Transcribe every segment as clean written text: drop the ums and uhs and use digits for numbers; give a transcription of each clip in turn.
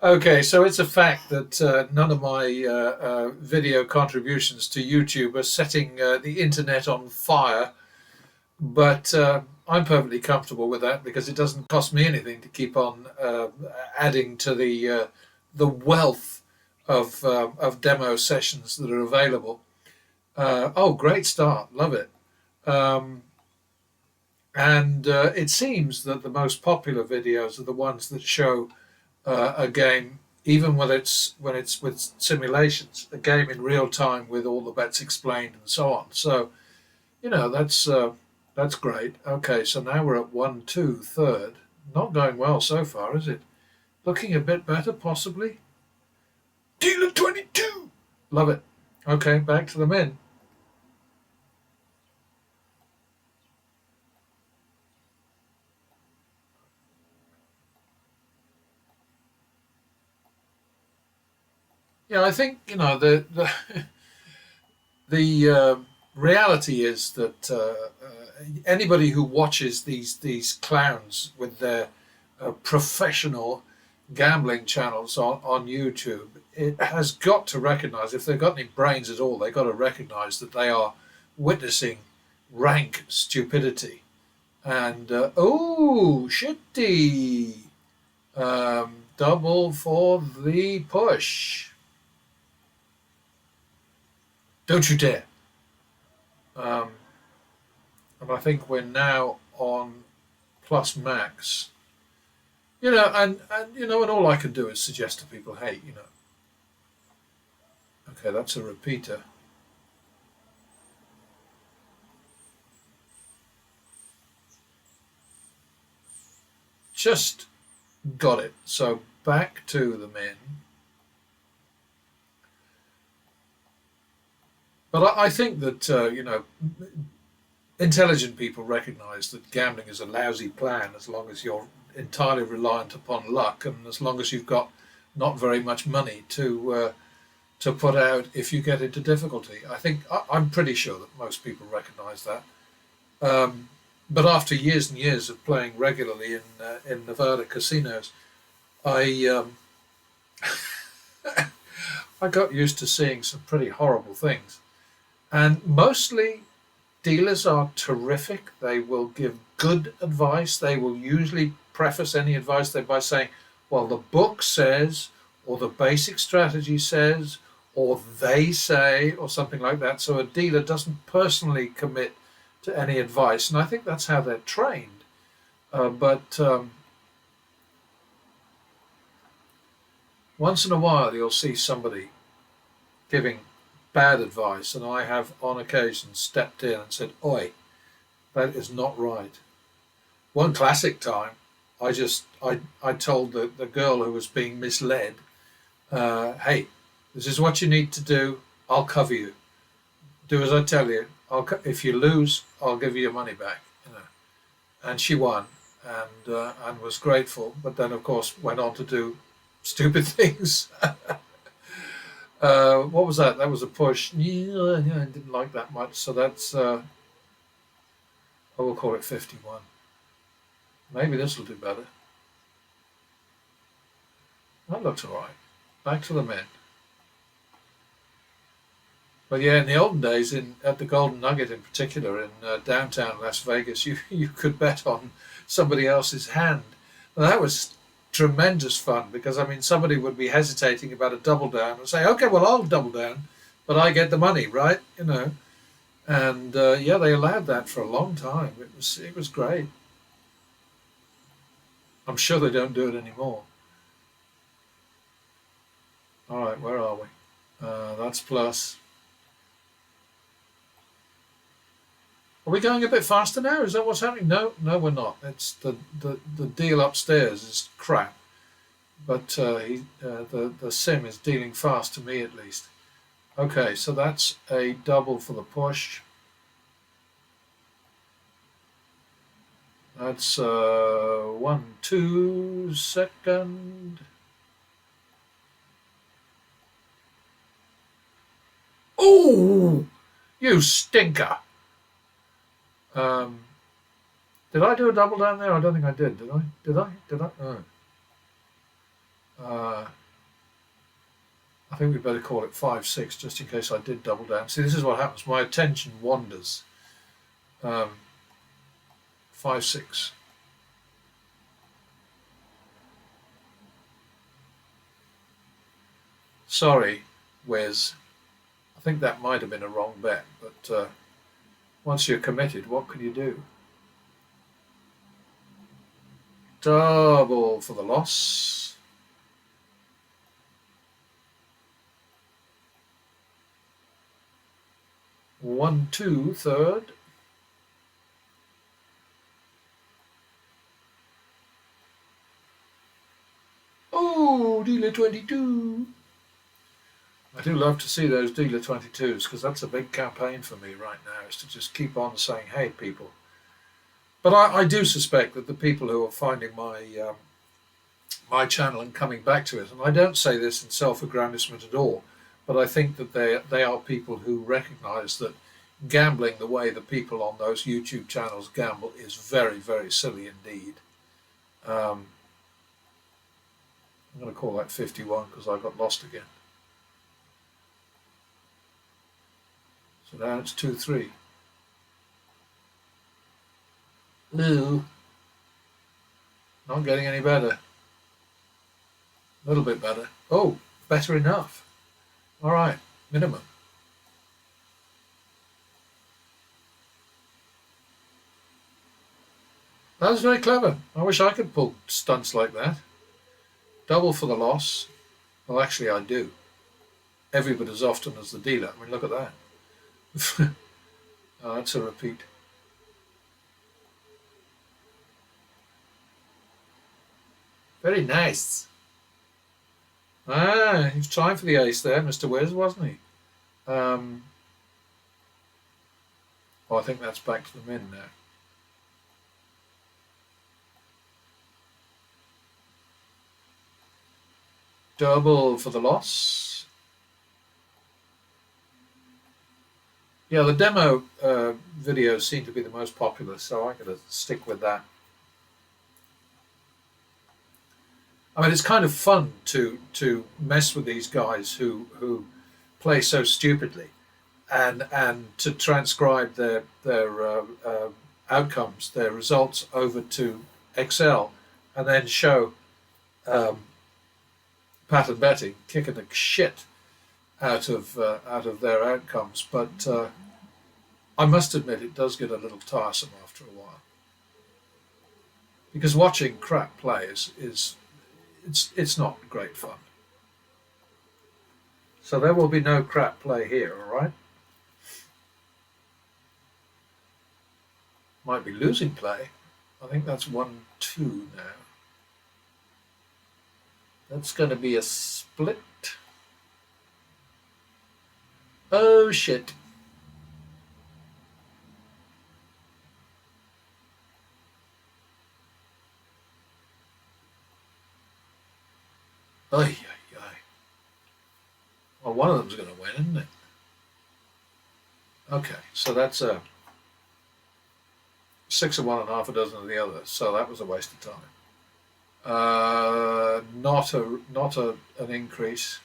Okay, so it's a fact that none of my video contributions to YouTube are setting the internet on fire, but I'm perfectly comfortable with that because it doesn't cost me anything to keep on adding to the wealth of demo sessions that are available. Oh, great start! Love it. Um, and it seems that the most popular videos are the ones that show a game, even when it's with simulations, a game in real time with all the bets explained and so on. So that's great. Okay, so now we're at 1-2 third. Not going well so far, is it? Looking a bit better, possibly. Deal of 22. Love it. Okay, back to the men. Yeah, I think the reality is that anybody who watches these clowns with their professional gambling channels on YouTube, it has got to recognize, if they've got any brains at all, they've got to recognize that they are witnessing rank stupidity. And oh, shitty. Double for the push. Don't you dare. Um, and I think we're now on plus max. And all I can do is suggest to people, hey, okay, that's a repeater. Just got it. So back to the men. But I think that intelligent people recognise that gambling is a lousy plan as long as you're entirely reliant upon luck, and as long as you've got not very much money to put out if you get into difficulty. I'm pretty sure that most people recognise that. Um, but after years and years of playing regularly in Nevada casinos, I I got used to seeing some pretty horrible things, and mostly dealers are terrific. They will give good advice. They will usually preface any advice they by saying, well, the book says, or the basic strategy says, or they say, or something like that. So a dealer doesn't personally commit to any advice. And I think that's how they're trained. But once in a while, you'll see somebody giving bad advice. And I have on occasion stepped in and said, oi, that is not right. One classic time, I told the girl who was being misled, hey, this is what you need to do. I'll cover you. Do as I tell you. If you lose, I'll give you your money back. And she won, and was grateful. But then, of course, went on to do stupid things. What was that? That was a push. Yeah, I didn't like that much. So that's I will call it 51. Maybe this will do better. That looks all right. Back to the men. But yeah, in the olden days, in at the Golden Nugget in particular, in downtown Las Vegas, you could bet on somebody else's hand, and that was tremendous fun because I mean somebody would be hesitating about a double down and say, okay, well I'll double down, but I get the money, right? And yeah, they allowed that for a long time. It was great. I'm sure they don't do it anymore. All right, where are we? That's plus. Are we going a bit faster now? Is that what's happening? No, no, we're not. It's the deal upstairs is crap, but the sim is dealing fast to me at least. Okay, so that's a double for the push. That's 1 2 second. Oh, you stinker! Um, did I do a double down there? I don't think I did. Did I? Did I? Did I? Oh. I think we better call it 5-6 just in case I did double down. See, this is what happens. My attention wanders. 5-6. Sorry, Wes. I think that might have been a wrong bet, but once you're committed, what can you do? Double for the loss. One, two, third. Oh, dealer 22. I do love to see those dealer 22s because that's a big campaign for me right now, is to just keep on saying, hey, people. But I do suspect that the people who are finding my channel and coming back to it, and I don't say this in self-aggrandizement at all, but I think that they are people who recognise that gambling the way the people on those YouTube channels gamble is very, very silly indeed. I'm going to call that 51 because I got lost again. So now it's 2-3. Ooh. Not getting any better. A little bit better. Oh, better enough. All right, minimum. That was very clever. I wish I could pull stunts like that. Double for the loss. Well, actually, I do. Every bit as often as the dealer. I mean, look at that. Oh, that's a repeat. Very nice. Ah, he was trying for the ace there, Mr. Wiz, wasn't he? Oh, I think that's back to the min now. Double for the loss. Yeah, the demo videos seem to be the most popular, so I'm going to stick with that. I mean, it's kind of fun to mess with these guys who play so stupidly, and to transcribe their outcomes, their results over to Excel, and then show pattern betting kicking the shit out of their outcomes. But I must admit, it does get a little tiresome after a while, because watching crap play is it's not great fun. So there will be no crap play here, all right? Might be losing play. I think that's 1-2 now. That's going to be a split. Oh, shit. Ay, ay, ay. Well, one of them's going to win, isn't it? Okay, so that's a 6 of one and half a dozen of the other. So that was a waste of time. Not an increase.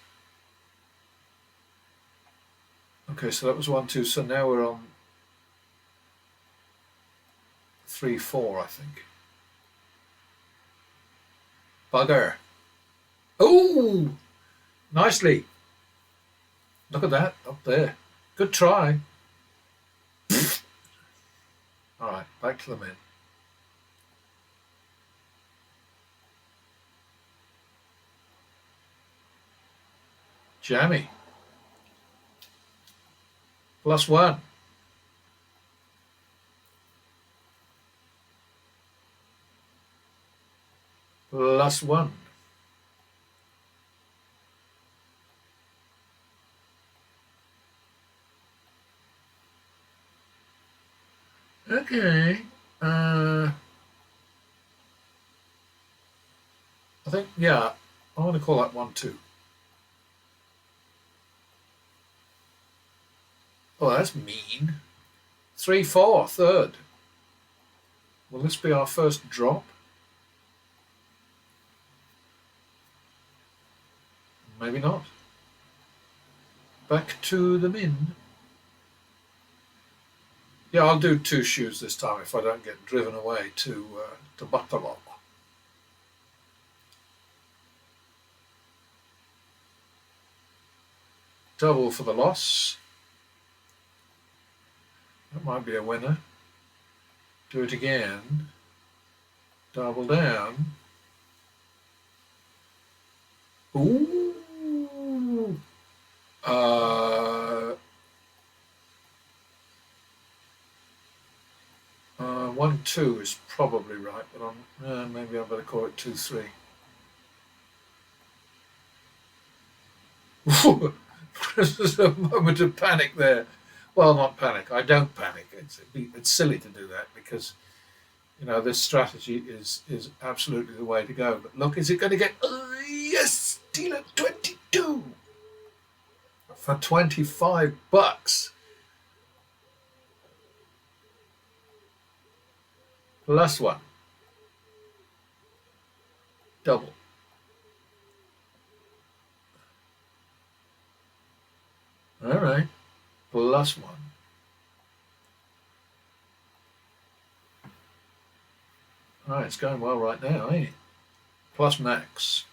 Okay, so that was 1-2. So now we're on 3-4, I think. Bugger. Oh, nicely. Look at that up there. Good try. All right, back to the min. Jammy. +1. +1. Okay. I think, yeah, I want to call that 1-2. Oh, that's mean. 3-4, third. Will this be our first drop? Maybe not. Back to the min. Yeah, I'll do 2 shoes this time if I don't get driven away to Buffalo. Double for the loss. That might be a winner. Do it again. Double down. Ooh. 1, 2 is probably right, but maybe I better call it 2, 3. There's a moment of panic there. Well, not panic. I don't panic. It's silly to do that because this strategy is absolutely the way to go. But look, is it going to get? Yes, dealer 22 for $25. Last one. Double. All right. Plus 1. All right, it's going well right now, ain't it? Plus max.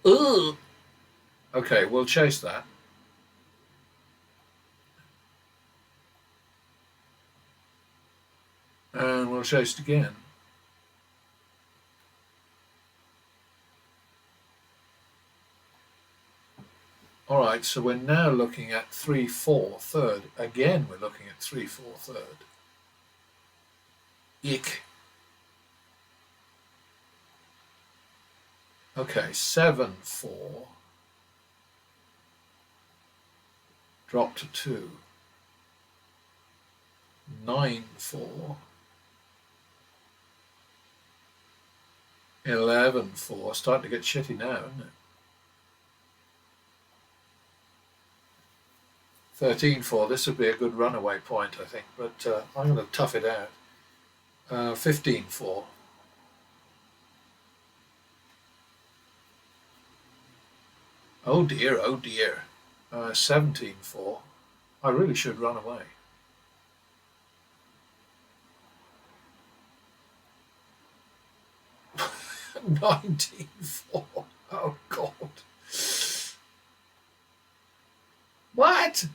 Ugh. Okay, we'll chase that. And we'll chase it again. All right, so we're now looking at 3, 4, third. Again, we're looking at 3, 4, third. Ick. Okay, 7, 4. Drop to 2. 9, 4. 11, 4. Starting to get shitty now, isn't it? 13, 4. This would be a good runaway point, I think, but I'm going to tough it out. 15, 4. Oh dear, oh dear. 17, 4. I really should run away. 19, 4. Oh God. What?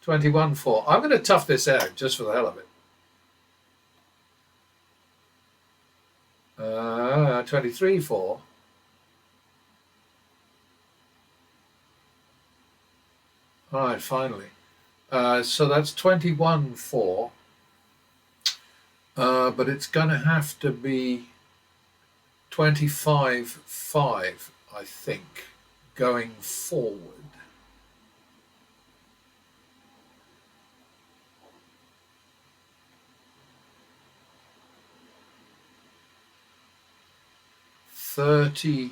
21, 4. I'm going to tough this out just for the hell of it. 23, 4. All right, finally. So that's 21, 4. But it's going to have to be 25, 5, I think, going forward. $30,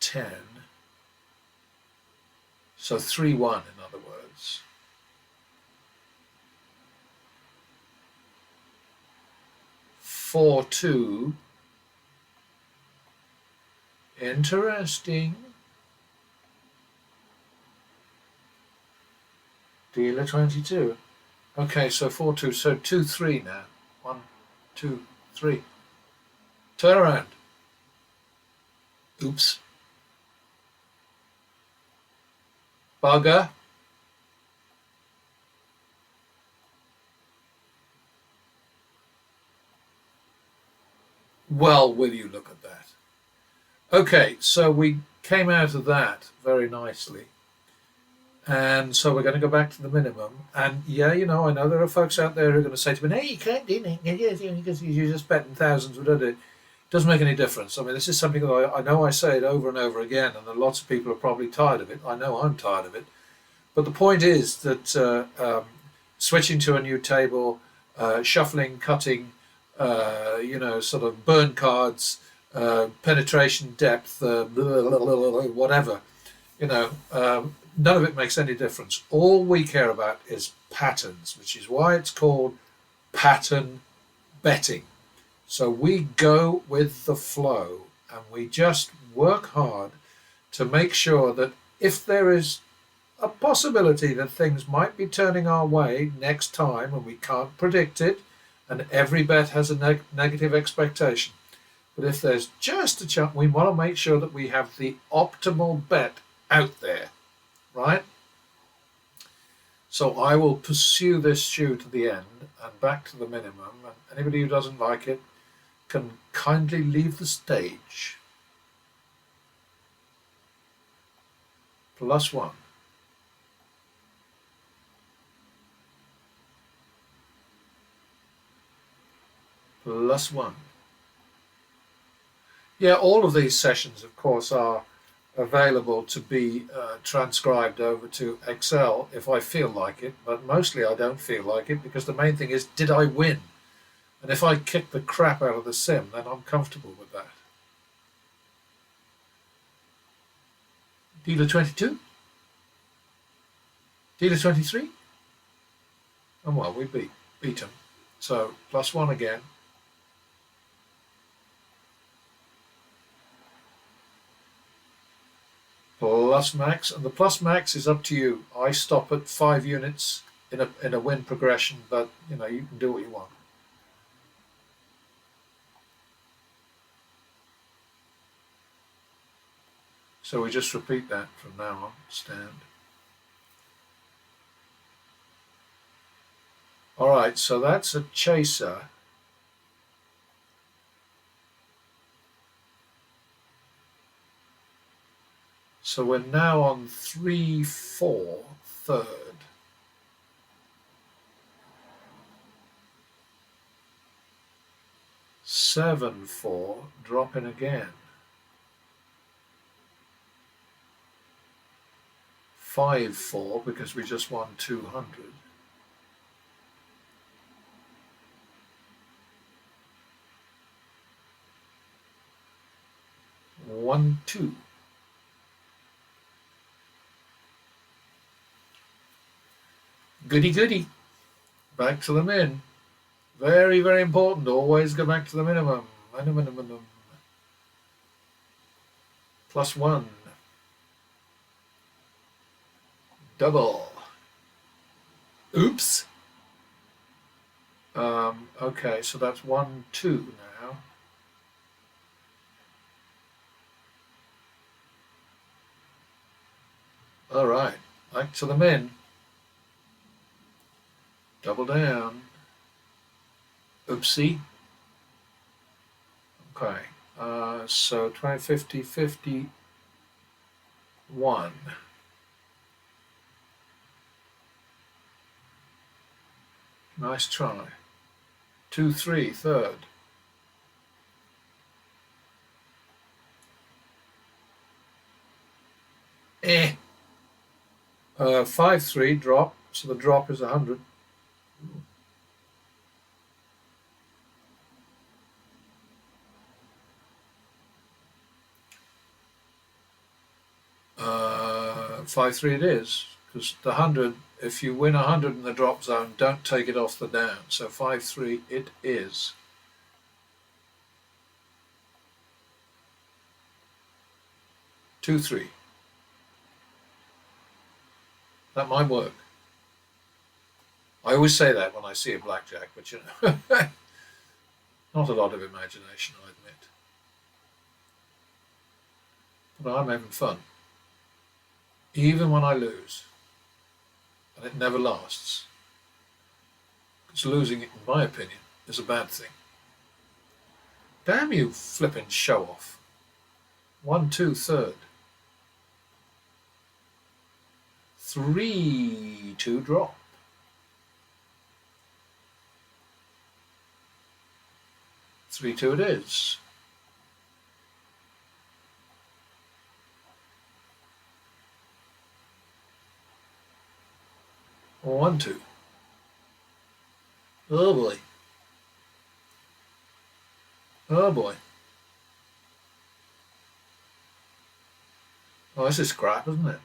10. So 3, 1, in other words. 4, 2. Interesting. Dealer 22. Okay, so 4, 2. So 2, 3 now. 1, 2, 3. Turn around. Oops. Bugger. Well, will you look at that? Okay, so we came out of that very nicely. And so we're going to go back to the minimum. And yeah, I know there are folks out there who are going to say to me, hey, you can't do it because you're just betting thousands. It doesn't make any difference. I mean, this is something that I know I say it over and over again, and lots of people are probably tired of it. I know I'm tired of it. But the point is that switching to a new table, shuffling, cutting, sort of burn cards, penetration depth, whatever, none of it makes any difference. All we care about is patterns, which is why it's called pattern betting. So we go with the flow and we just work hard to make sure that if there is a possibility that things might be turning our way next time and we can't predict it, and every bet has a negative expectation. But if there's just a chance, we want to make sure that we have the optimal bet out there, right? So I will pursue this shoe to the end and back to the minimum. And anybody who doesn't like it can kindly leave the stage. +1. +1. Yeah, all of these sessions, of course, are available to be transcribed over to Excel if I feel like it, but mostly I don't feel like it because the main thing is, did I win? And if I kick the crap out of the sim, then I'm comfortable with that. Dealer 22? Dealer 23? And well, we beat them. So +1 again. Plus max, and the plus max is up to you. I stop at 5 units in a win progression, but you can do what you want. So we just repeat that from now on. Stand. All right, so that's a chaser. So we're now on 3-4, third. 7-4, dropping again. 5-4 because we just won 200. 1-2. Goody goody. Back to the min. Very, very important. Always go back to the minimum. Minimum. +1. Double. Oops. Okay, so that's 1-2 now. All right, back to the min. Double down. Oopsie. Okay, so 20, 50, 51. Nice try. 2-3, third. Eh. 5-3 drop, so the drop is 100. Uh, 5-3 it is, because the 100, if you win 100 in the drop zone, don't take it off the down. So 5-3 it is. Two, 3. That might work. I always say that when I see a blackjack, but not a lot of imagination, I admit. But I'm having fun. Even when I lose. And it never lasts. Because losing, in my opinion, is a bad thing. Damn you, flipping show off. 1-2, third. 3-2 drop. 3-2 it is. Or 1-2. Oh boy. Oh boy. Oh, this is crap, isn't it?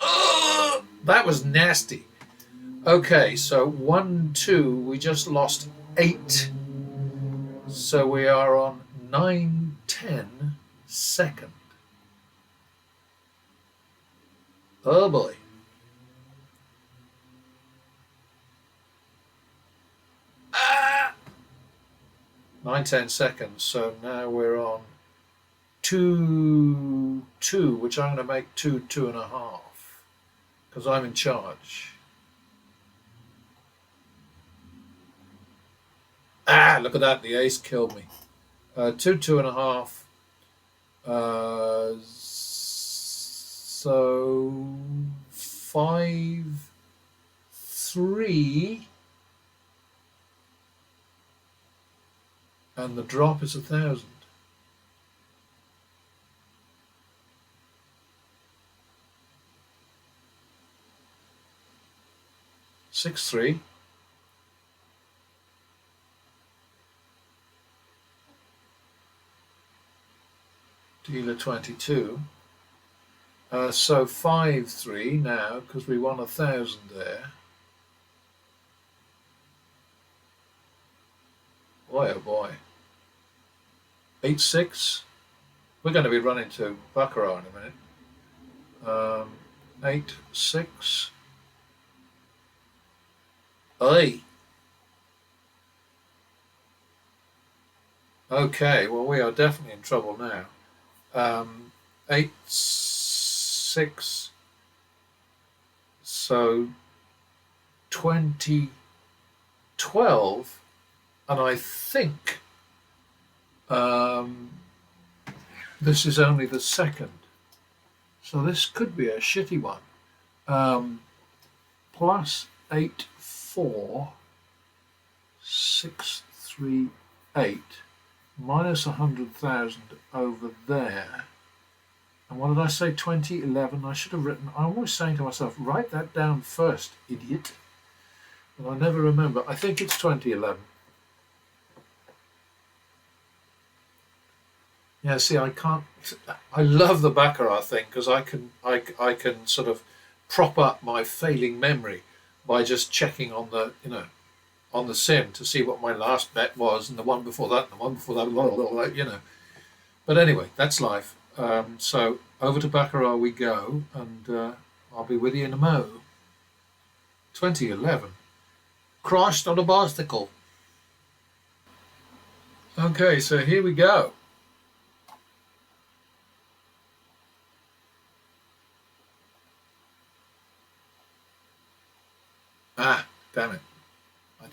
Oh, that was nasty. Okay, so 1-2, we just lost 8. So we are on 9-10 second. Oh boy. Ah! 9-10 seconds. So now we're on 2-2, which I'm going to make 2-2.5 because I'm in charge. Ah, look at that. The ace killed me. 2-2.5. So 5-3. And the drop is 1,000. Six three. Dealer 22. So 5-3 now because we won 1,000 there. Boy, oh boy. 8-6. We're going to be running to baccarat in a minute. 8-6. Aye. Okay, well, we are definitely in trouble now. 8-6. So 20-12. And I think this is only the second. So this could be a shitty one. Plus 8-4, 6-3-8, minus 100,000 over there. And what did I say? 2011. I should have written. I'm always saying to myself, write that down first, idiot. But I never remember. I think it's 2011. Yeah, see, I can't. I love the baccarat thing because I can sort of prop up my failing memory by just checking on the on the sim to see what my last bet was and the one before that and the one before that. But anyway, that's life. So over to baccarat we go, and I'll be with you in a mo. 2011. Crashed on a bicycle. Okay, so here we go. Ah, damn it! I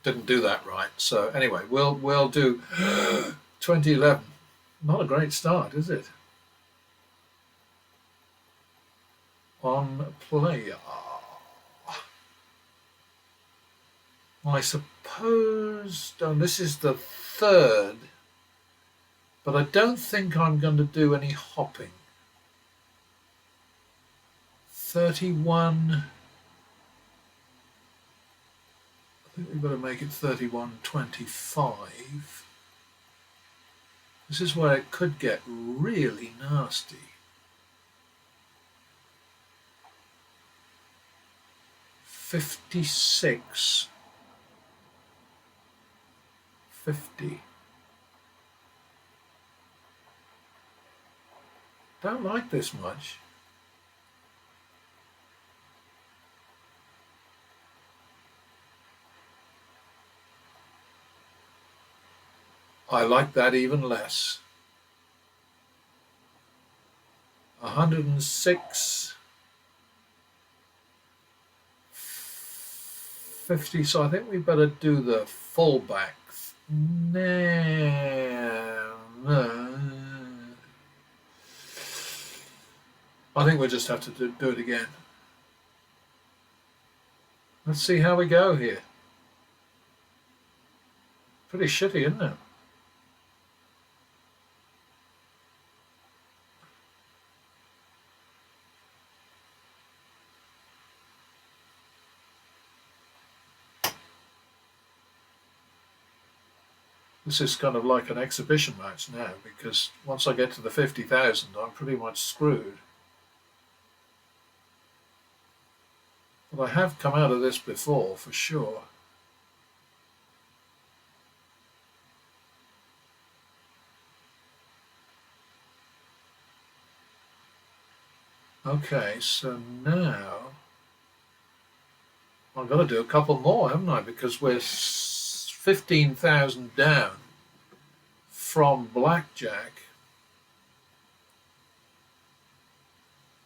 didn't do that right. So anyway, we'll do 2011. Not a great start, is it? On player. I suppose this is the third, but I don't think I'm going to do any hopping. 31. I think we've got to make it 31-25. This is where it could get really nasty. 56. 50. Don't like this much. I like that even less. 106. 50. So I think we better do the fullback. No. I think we'll just have to do it again. Let's see how we go here. Pretty shitty, isn't it? This is kind of like an exhibition match now, because once I get to the 50,000, I'm pretty much screwed. But I have come out of this before, for sure. Okay, so now I've got to do a couple more, haven't I? Because we're 15,000 down from blackjack.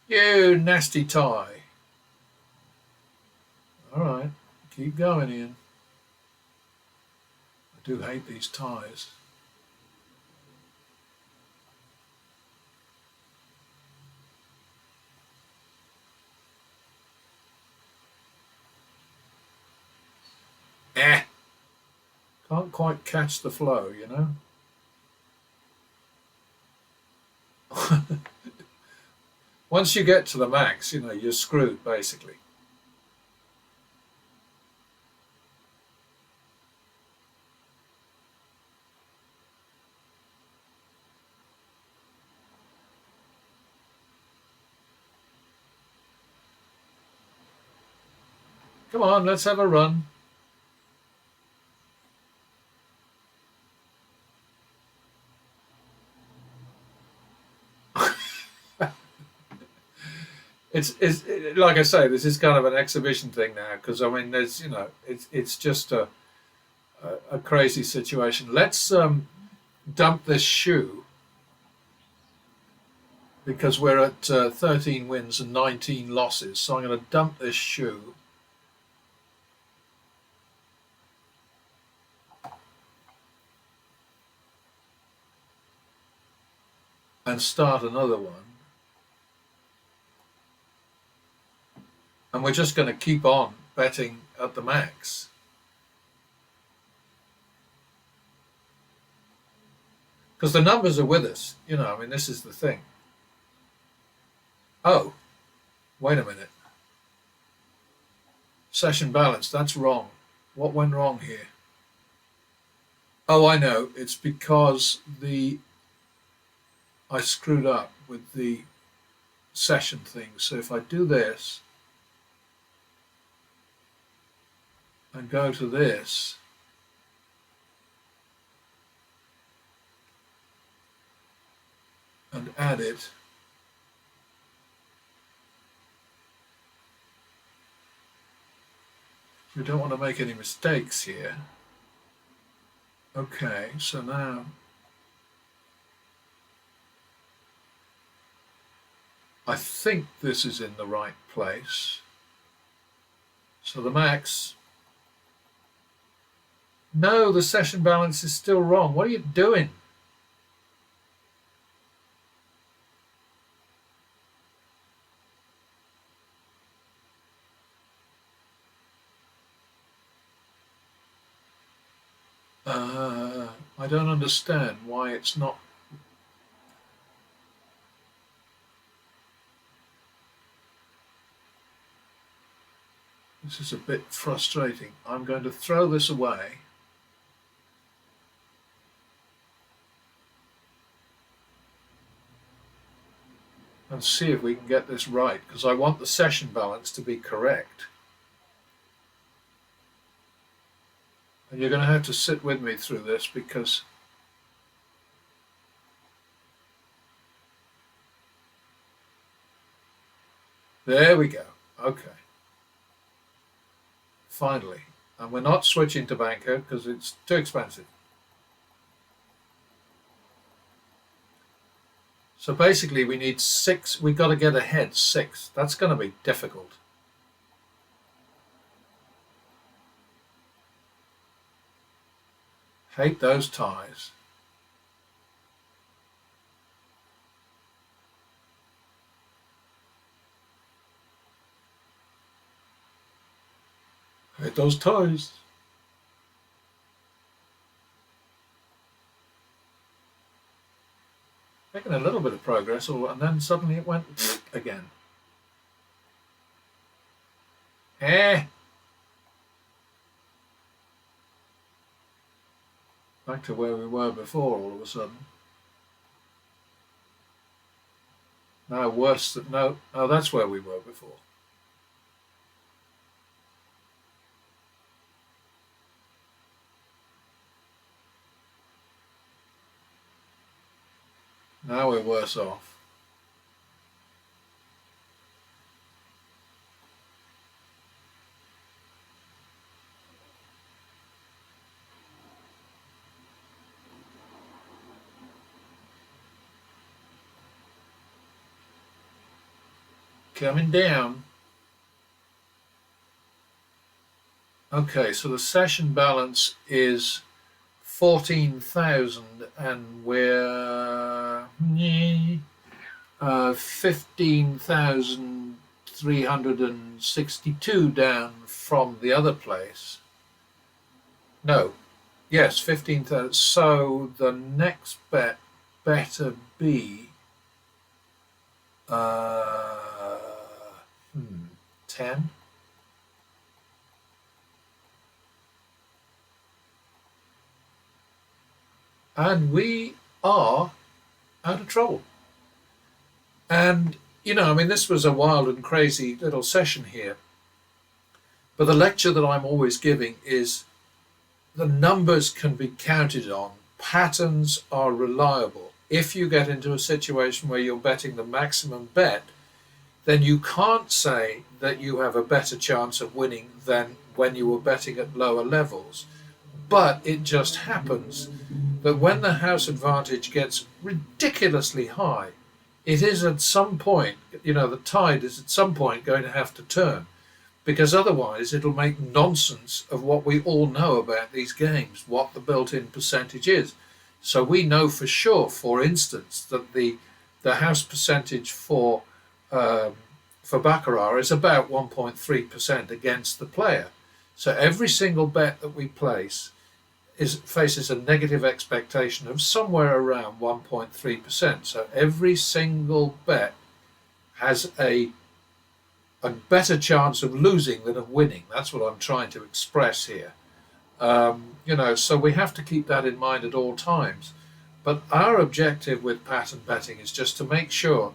You nasty tie. All right, keep going, Ian. I do hate these ties. Eh. Can't quite catch the flow, you know? Once you get to the max, you're screwed, basically. Come on, let's have a run. It's like I say, this is kind of an exhibition thing now because I mean, there's it's just a crazy situation. Let's dump this shoe because we're at 13 wins and 19 losses. So I'm going to dump this shoe. And start another one. And we're just going to keep on betting at the max. Because the numbers are with us. I mean, this is the thing. Oh, wait a minute. Session balance, that's wrong. What went wrong here? Oh, I know. It's because I screwed up with the session thing. So if I do this and go to this, and add it, we don't want to make any mistakes here. Okay, so now I think this is in the right place. So the max. No, the session balance is still wrong. What are you doing? I don't understand why it's not. This is a bit frustrating. I'm going to throw this away. And see if we can get this right, because I want the session balance to be correct. And you're going to have to sit with me through this because there we go. Okay. Finally. And we're not switching to banker because it's too expensive. So basically we need 6. We've got to get ahead 6. That's going to be difficult. Hate those ties. Hate those ties. Making a little bit of progress, and then suddenly it went again. Back to where we were before all of a sudden. Now worse than no, that's where we were before. Now we're worse off. Coming down. Okay, so the session balance is 14,000 and we're 15,362 down from the other place. No, yes, 15,000. So the next bet better be uh, 10. And we are out of trouble. And, I mean, this was a wild and crazy little session here. But the lecture that I'm always giving is the numbers can be counted on. Patterns are reliable. If you get into a situation where you're betting the maximum bet, then you can't say that you have a better chance of winning than when you were betting at lower levels. But it just happens that when the house advantage gets ridiculously high, it is at some point, the tide is at some point going to have to turn, because otherwise it'll make nonsense of what we all know about these games, what the built-in percentage is. So we know for sure, for instance, that the house percentage for baccarat is about 1.3% against the player. So every single bet that we place faces a negative expectation of somewhere around 1.3%. So every single bet has a better chance of losing than of winning. That's what I'm trying to express here. So we have to keep that in mind at all times. But our objective with pattern betting is just to make sure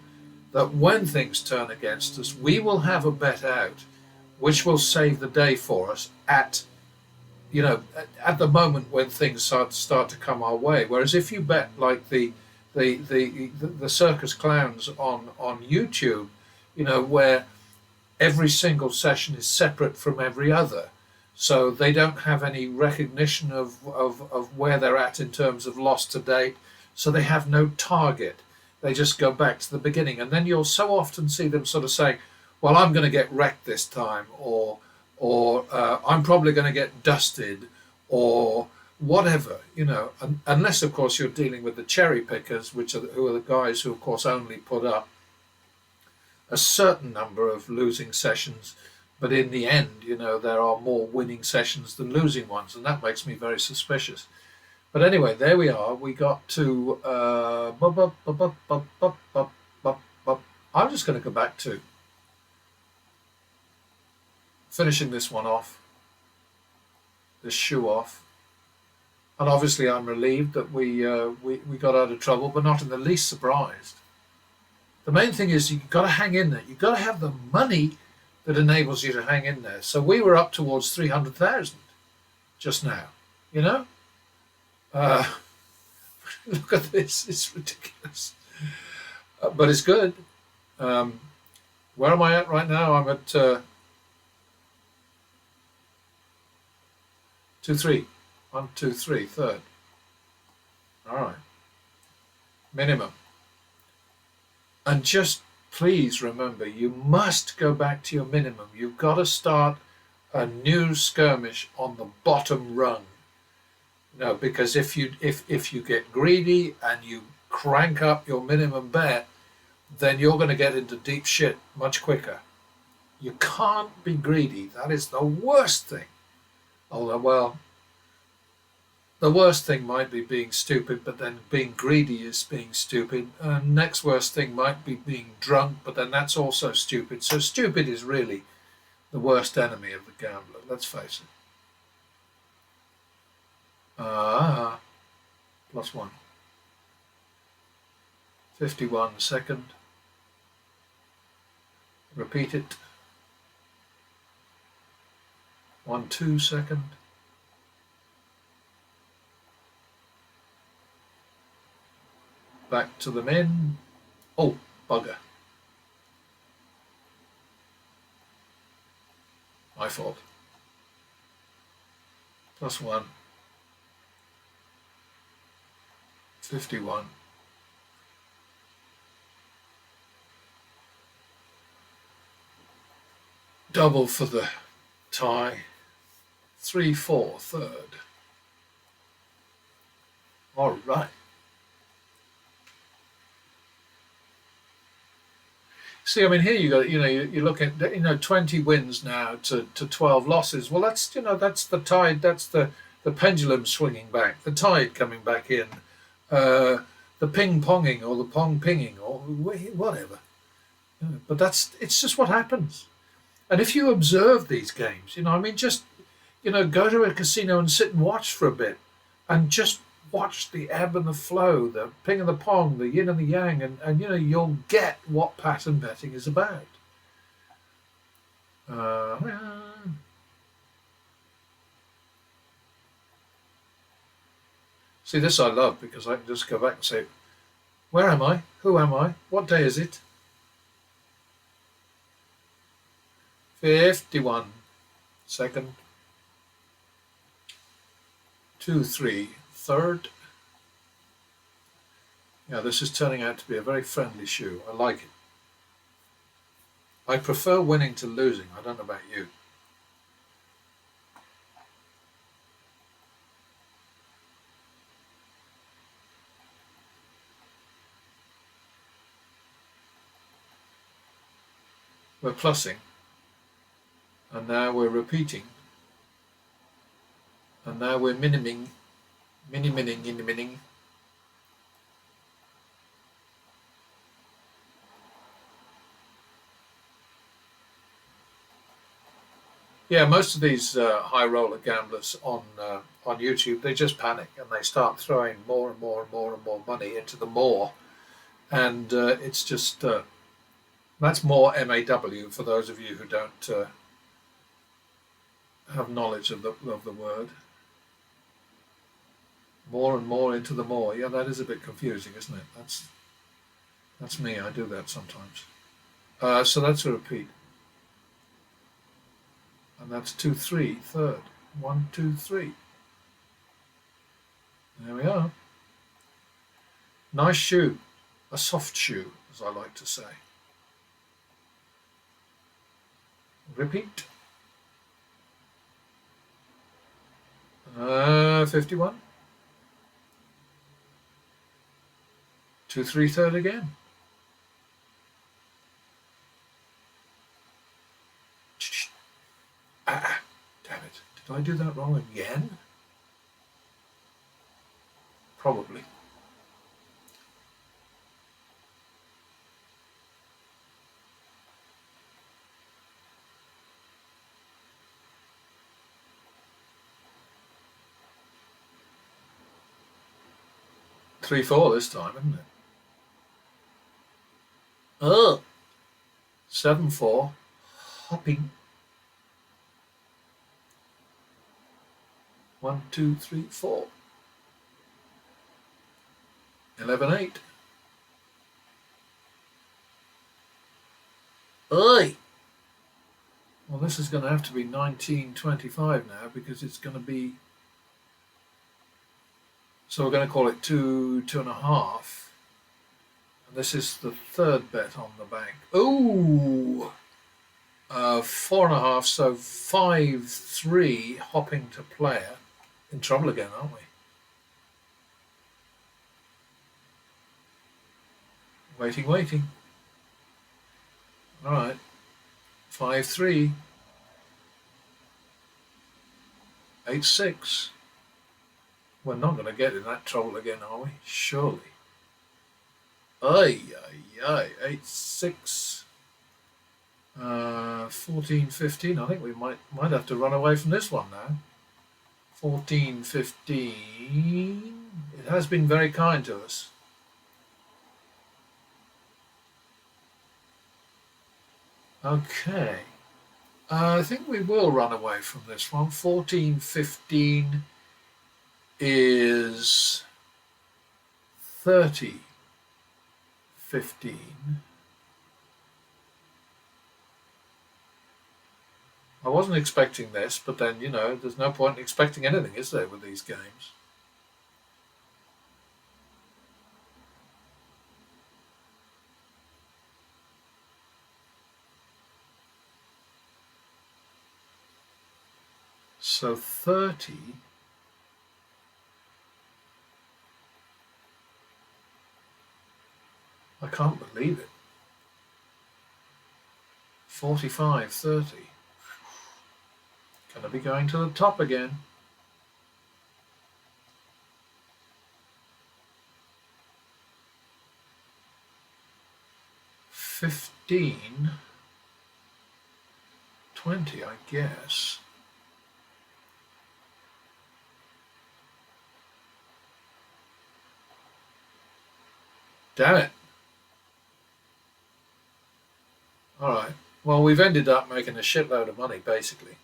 that when things turn against us, we will have a bet out which will save the day for us at the moment when things start to come our way. Whereas if you bet like the circus clowns on YouTube, where every single session is separate from every other, so they don't have any recognition of where they're at in terms of loss to date, so they have no target. They just go back to the beginning, and then you'll so often see them sort of saying, well, I'm going to get wrecked this time, or I'm probably going to get dusted, or whatever, unless of course you're dealing with the cherry pickers, who are the guys who of course only put up a certain number of losing sessions, but in the end, there are more winning sessions than losing ones, and that makes me very suspicious. But anyway, there we are. We got to I'm just going to go back to finishing this one off, this shoe off. And obviously I'm relieved that we got out of trouble, but not in the least surprised. The main thing is you've got to hang in there. You've got to have the money that enables you to hang in there. So we were up towards 300,000 just now, Look at this, it's ridiculous. But it's good. Where am I at right now? I'm at 2-3. 1, 2, 3, third. All right. Minimum. And just please remember, you must go back to your minimum. You've got to start a new skirmish on the bottom rung. Because if you get greedy and you crank up your minimum bet, then you're going to get into deep shit much quicker. You can't be greedy. That is the worst thing. Although, well, the worst thing might be being stupid, but then being greedy is being stupid. Next worst thing might be being drunk, but then that's also stupid. So stupid is really the worst enemy of the gambler, let's face it. +1. 51 second. Repeat it. 1, 2 second. Back to the men. Oh, bugger. My fault. +1. 51. Double for the tie. 3-4, third. All right. See, I mean, here you got, you look at, 20 wins now to 12 losses. Well, that's, that's the tide, that's the pendulum swinging back, the tide coming back in, the ping-ponging or the pong-pinging or whatever. But it's just what happens. And if you observe these games, just, go to a casino and sit and watch for a bit and just watch the ebb and the flow, the ping and the pong, the yin and the yang, and you'll get what pattern betting is about. See, this I love because I can just go back and say, where am I? Who am I? What day is it? 51. Second. 2-3. Third. Yeah, this is turning out to be a very friendly shoe. I like it. I prefer winning to losing. I don't know about you. We're plussing. And now we're repeating. And now we're miniming. Mini-mining. Yeah, most of these high roller gamblers on YouTube, they just panic and they start throwing more and more and more and more money into the more, and it's just that's more MAW for those of you who don't have knowledge of the word. More and more into the more. Yeah, that is a bit confusing, isn't it? That's me. I do that sometimes. So that's a repeat. And that's 2-3, third. 1, 2, 3. There we are. Nice shoe. A soft shoe, as I like to say. Repeat. 51. 2, 3, third again. Damn it. Did I do that wrong again? Probably. Three, 4 this time, isn't it? Oh. 7-4. Hopping. 1, 2, 3, 4. 11-8. Oi! Well, this is going to have to be 19-25 now because it's going to be. So we're going to call it 2, 2.5. And this is the third bet on the bank. Ooh! 4.5, so 5-3 hopping to player. In trouble again, aren't we? Waiting. All right. 5-3. 8-6. We're not going to get in that trouble again, are we? Surely. 8-6. 14-15. I think we might have to run away from this one now. 14-15. It has been very kind to us. Okay. I think we will run away from this one. 14-15 is 30. 15. I wasn't expecting this, but then, you know, there's no point in expecting anything, is there, with these games? So 30. I can't believe it. 45, 30. Gonna be going to the top again. 15, 20, I guess. Damn it. All right. Well, we've ended up making a shitload of money, basically.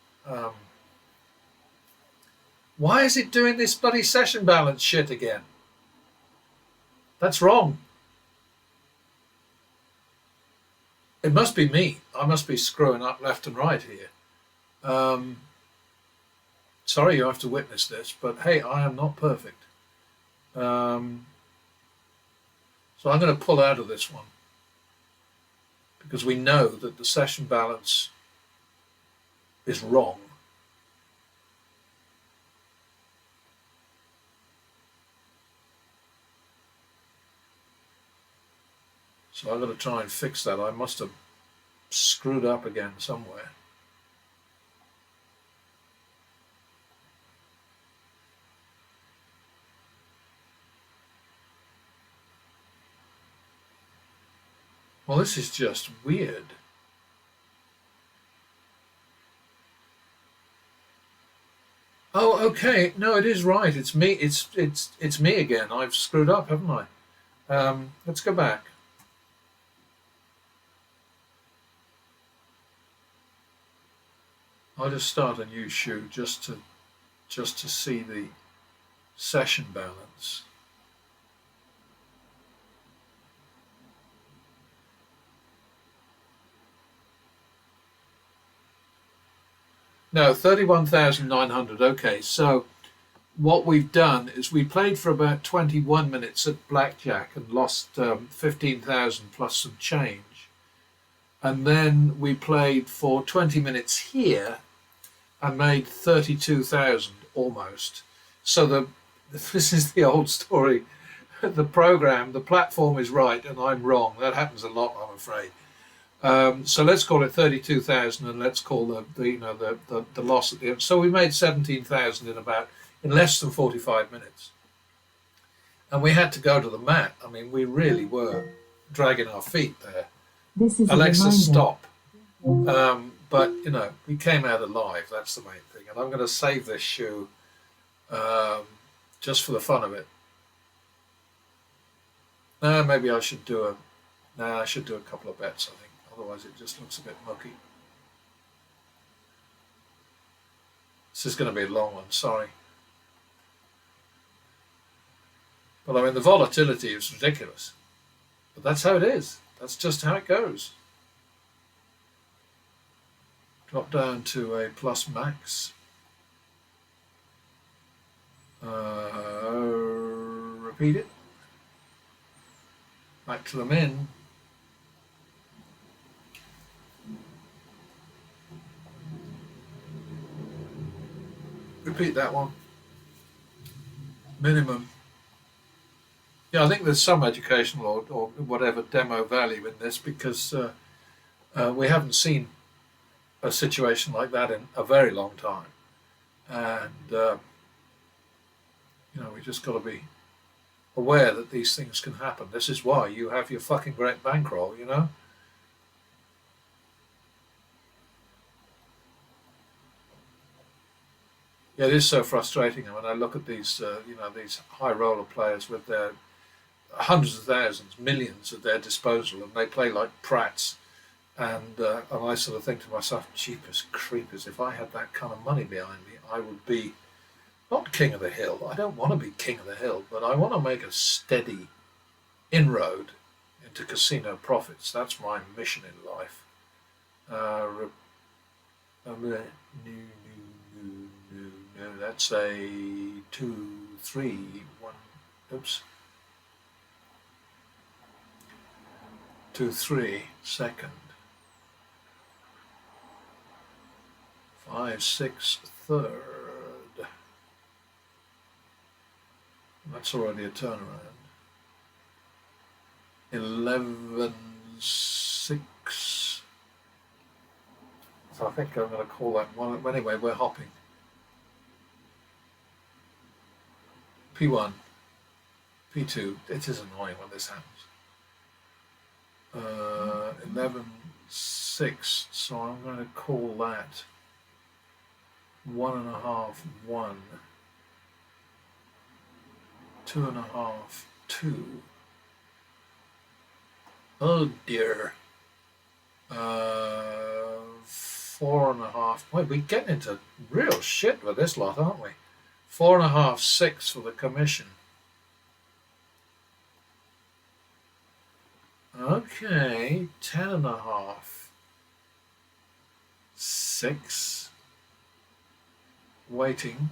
Why is it doing this bloody session balance shit again? That's wrong. It must be me. I must be screwing up left and right here. Sorry you have to witness this, but hey, I am not perfect. So I'm going to pull out of this one, because we know that the session balance is wrong. So I've got to try and fix that. I must have screwed up again somewhere. Well, this is just weird. Oh, okay. No, it is right. It's me. It's me again. I've screwed up, haven't I? Let's go back. I'll just start a new shoe just to see the session balance. No, 31,900. Okay, so what we've done is we played for about 21 minutes at blackjack and lost 15,000 plus some change. And then we played for 20 minutes here and made 32,000 almost. So this is the old story. The platform is right and I'm wrong. That happens a lot, I'm afraid. So let's call it 32,000, and let's call the loss at the end. So we made 17,000 in less than 45 minutes, and we had to go to the mat. I mean, we really were dragging our feet there. This is Alexa, stop. But you know, we came out alive. That's the main thing. And I'm going to save this shoe just for the fun of it. Maybe I should do I should do a couple of bets, I think. Otherwise it just looks a bit mucky. This is going to be a long one, sorry. But I mean, the volatility is ridiculous. But that's how it is. That's just how it goes. Drop down to a plus max. Repeat it. Back to the min. Repeat that one. Minimum. Yeah, I think there's some educational or whatever demo value in this, because we haven't seen a situation like that in a very long time. And, you know, we just got to be aware that these things can happen. This is why you have your fucking great bankroll, you know? Yeah, it is so frustrating. When I look at these, these high roller players with their hundreds of thousands, millions at their disposal, and they play like prats. And I sort of think to myself, jeepers creepers, if I had that kind of money behind me, I would be not king of the hill. I don't want to be king of the hill, but I want to make a steady inroad into casino profits. That's my mission in life. No, that's a 2, 3, 1. Oops. 2, 3, second. 5, 6, third. That's already a turnaround. 11, 6. So I think I'm going to call that one. Anyway, we're hopping. P1, P2. It is annoying when this happens. 11, 6. So I'm going to call that 1.5, 1. 2.5, 2. Oh dear. 4.5. Wait, we're getting into real shit with this lot, aren't we? 4.5, 6 for the commission. Okay, 10.5, 6. Waiting.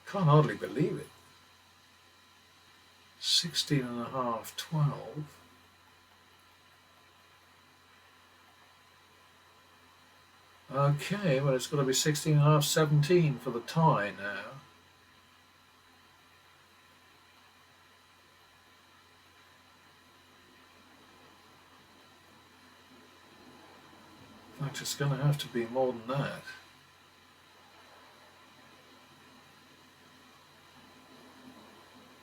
Can't hardly believe it. 16.5, 12. Okay, well it's got to be 16.5, 17 for the tie now. In fact, it's going to have to be more than that.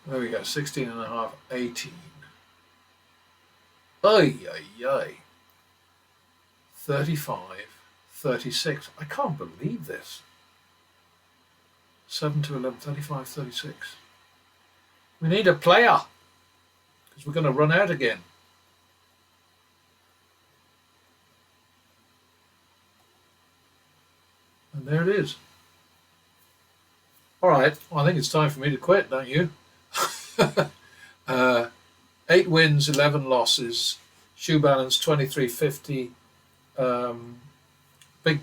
There we go, 16.5, 18. Ay, ay, ay. 35, 36. I can't believe this. 7 to 11, 35, 36. We need a player, because we're going to run out again. And there it is. All right, well, I think it's time for me to quit, don't you? 8 wins, 11 losses, shoe balance 23.50. Big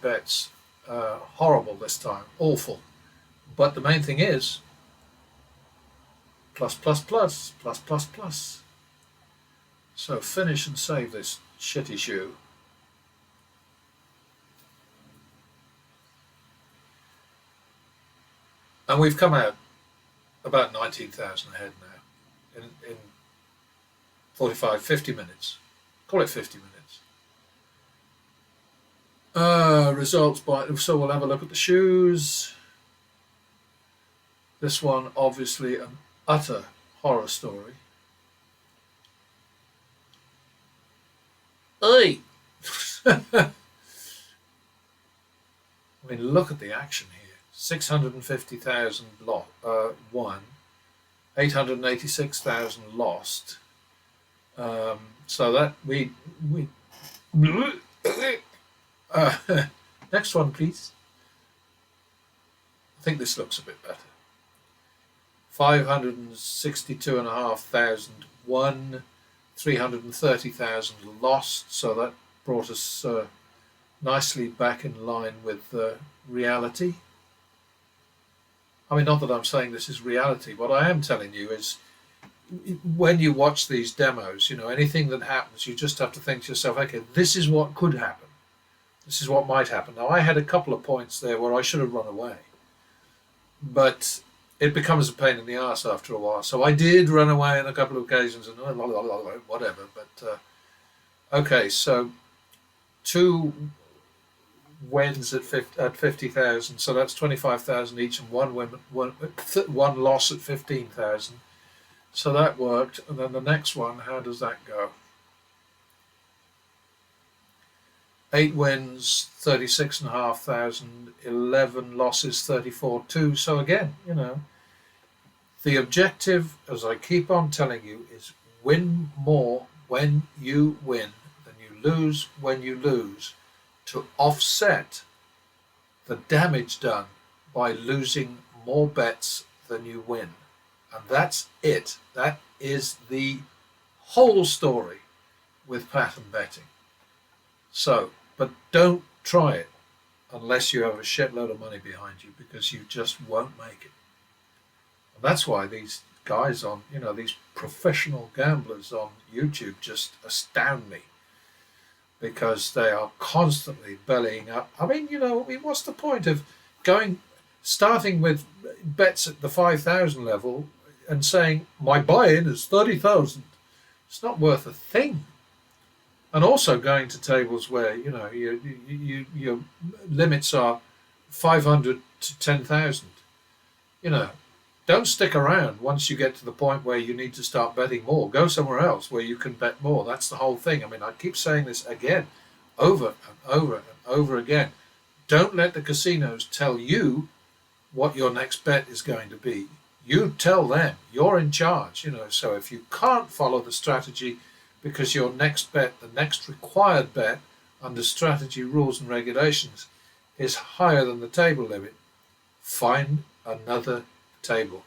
bets. Horrible this time, awful. But the main thing is plus. So finish and save this shitty shoe. And we've come out about 19,000 ahead now in 45, 50 minutes. Call it 50 minutes. Results by, so we'll have a look at the shoes. This one, obviously, an utter horror story. Oi! I mean, look at the action here. 650,000 won, 886,000 lost. So that we next one, please. I think this looks a bit better. 562,500 won, 330,000 lost. So that brought us nicely back in line with reality. I mean, not that I'm saying this is reality. What I am telling you is, when you watch these demos, you know, anything that happens, you just have to think to yourself, okay, this is what could happen. This is what might happen. Now, I had a couple of points there where I should have run away, but it becomes a pain in the arse after a while. So I did run away on a couple of occasions and whatever. But okay, so 2 wins at 50,000, so that's 25,000 each, and one loss at 15,000. So that worked. And then the next one, how does that go? 8 wins, 36,500, 11 losses, 34,200. So again, you know, the objective, as I keep on telling you, is win more when you win than you lose when you lose, to offset the damage done by losing more bets than you win. And that's it. That is the whole story with pattern betting. So, but don't try it unless you have a shitload of money behind you, because you just won't make it. And that's why these guys on, these professional gamblers on YouTube just astound me, because they are constantly bellying up. What's the point of starting with bets at the 5,000 level and saying my buy-in is 30,000? It's not worth a thing. And also going to tables where your limits are 500 to 10,000. Don't stick around once you get to the point where you need to start betting more. Go somewhere else where you can bet more. That's the whole thing. I keep saying this again, over and over and over again. Don't let the casinos tell you what your next bet is going to be. You tell them. You're in charge. So if you can't follow the strategy because your next bet, the next required bet under strategy rules and regulations, is higher than the table limit, find another table.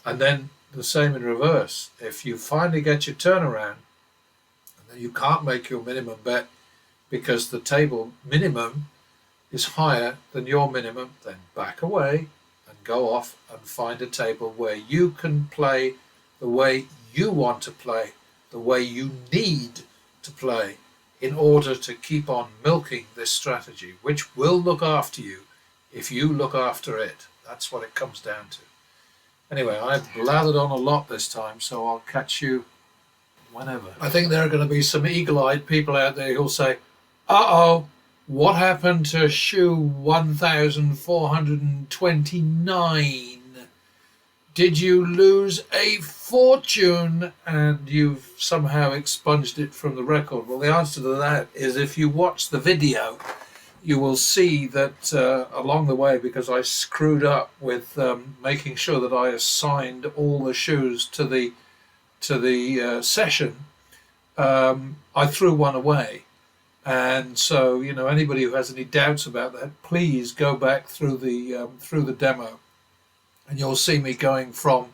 And then the same in reverse. If you finally get your turnaround and then you can't make your minimum bet because the table minimum is higher than your minimum, then back away and go off and find a table where you can play the way you want to play, the way you need to play, in order to keep on milking this strategy, which will look after you if you look after it. That's what it comes down to. Anyway, I've blathered on a lot this time, so I'll catch you whenever. I think there are going to be some eagle-eyed people out there who'll say, uh-oh, what happened to shoe 1429? Did you lose a fortune and you've somehow expunged it from the record? Well, the answer to that is, if you watch the video, you will see that along the way, because I screwed up with making sure that I assigned all the shoes to the session, I threw one away. And so, anybody who has any doubts about that, please go back through the demo, and you'll see me going from,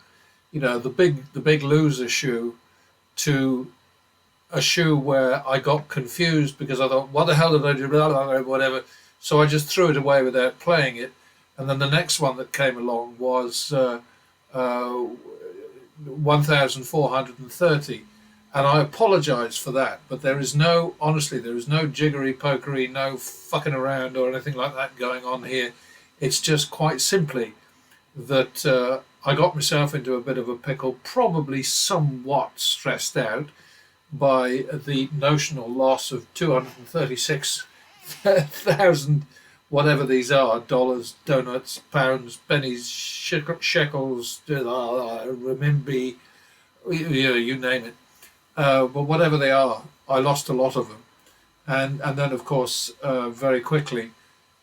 the big loser shoe to a shoe where I got confused because I thought, what the hell did I do, blah, blah, blah, whatever. So I just threw it away without playing it. And then the next one that came along was 1,430. And I apologize for that, but there is no jiggery pokery, no fucking around or anything like that going on here. It's just quite simply that I got myself into a bit of a pickle, probably somewhat stressed out by the notional loss of 236,000, whatever these are, dollars, donuts, pounds, pennies, shekels, renminbi, you name it. But whatever they are, I lost a lot of them. And then, of course, very quickly,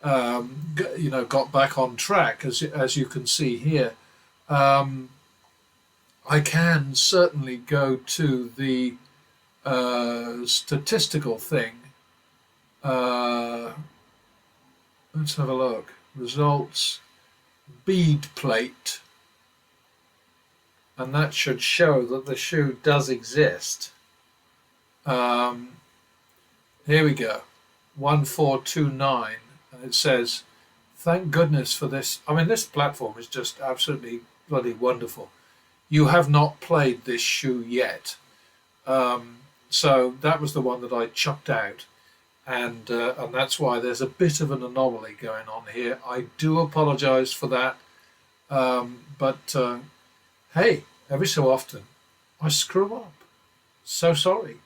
got back on track, as you can see here. I can certainly go to the statistical thing. Let's have a look. Results, bead plate. And that should show that the shoe does exist. Here we go, 1429, and it says, thank goodness for this. This platform is just absolutely bloody wonderful. You have not played this shoe yet. So that was the one that I chucked out, and that's why there's a bit of an anomaly going on here. I do apologize for that, but hey, every so often I screw up. So sorry.